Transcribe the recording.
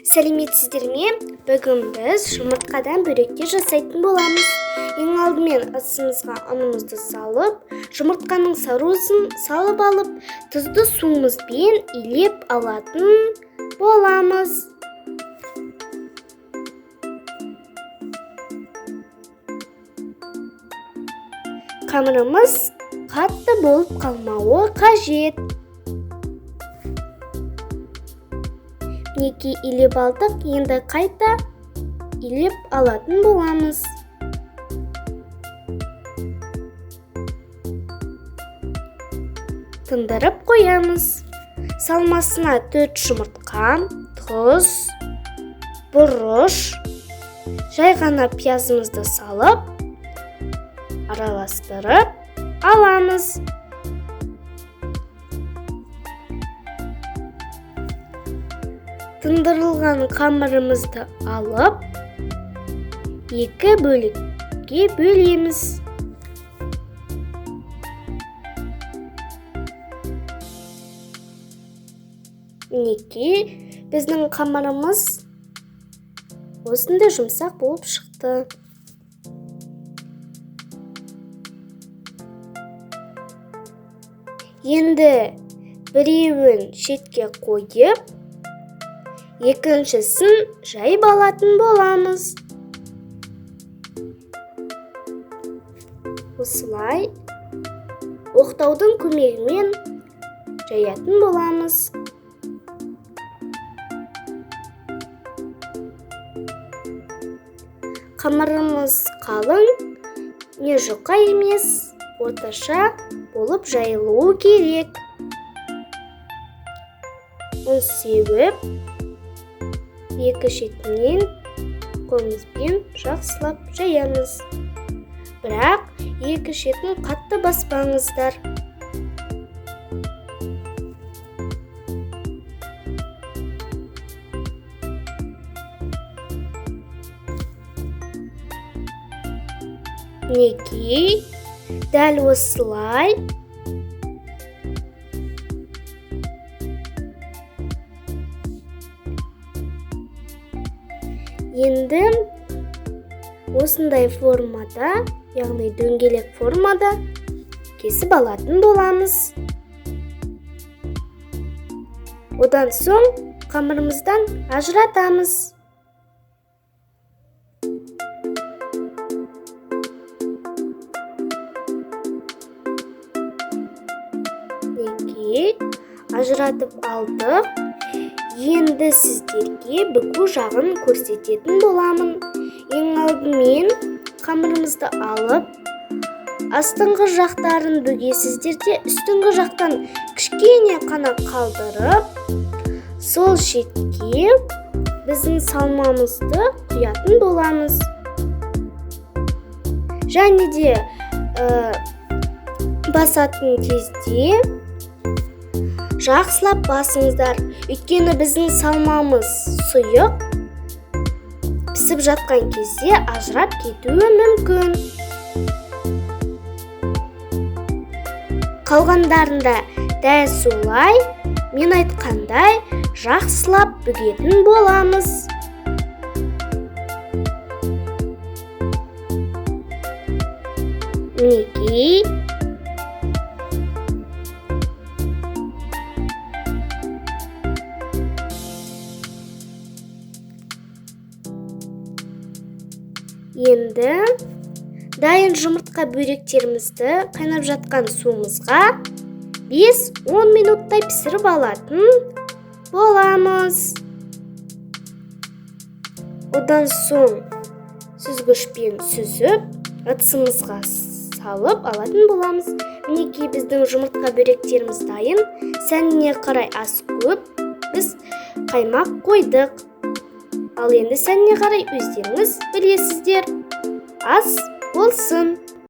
Сәлеметсіздер ме? Бүгін біз жұмыртқадан бөректер жасайтын боламыз. Ең алдымен ыдысымызға ұнымызды салып, жұмыртқаның сарусын салып алып, тұзды суымызбен илеп алатын боламыз. Қамырымыз қатты болып қалмауы қажет. Неке илеп алдық, енді қайта илеп алатын боламыз. Тындырып қоямыз. Салмасына 4 жұмыртқа, тұз, бұрыш, жай ғана пиязымызды салып, араластырып аламыз. Тындырылған қамырымызды алып, 2 бөлікке бөлеміз. Мінекей, біздің қамырымыз осындай жұмсақ болып шықты. Енді біреуін шетке қойып, екіншісін жайып алатын боламыз. Осылай оқтаудың көмегімен жаятын боламыз. Қамырымыз қалың, не жұқа емес, орташа болып жайылуы керек. Оны сеуіп, екі шетінен қолымызбен жақсылап жаямыз. Бірақ екі шетін қатты баспаңыздар. Мінекей, дәл осылай. Енді осындай формада, яғни дөңгелек формада кесіп алатын боламыз. Одан соң қамырымыздан ажыратамыз. Мінекей, ажыратып алдық. Енді сіздерге бүку жағын көрсететін боламын. Ең алдымен қамырымызды алып, астыңғы жақтарын бөгесіздер де үстіңгі жақтан кішкене қана қалдырып, сол шетке біздің салмамызды құятын боламыз. Және де басатын кезде жақсылап басыңыздар, өйткені біздің салмамыз сұйық, пісіп жатқан кезде ажырап кетуі мүмкін. Қалғандарында дәл солай, мен айтқандай жақсылап бүгетін боламыз. Мінекей, енді дайын жұмыртқа бөректерімізді қайнап жатқан суымызға 5-10 минуттай пісіріп алатын боламыз. Одан соң сүзгішпен сүзіп, ыдысымызға салып алатын боламыз. Мінекей, біздің жұмыртқа бөректеріміз дайын. Сәніне қарай аз көп біз қаймақ қойдық. Ал енді сәніне қарай өздеріңіз білесіздер. Аз болсын.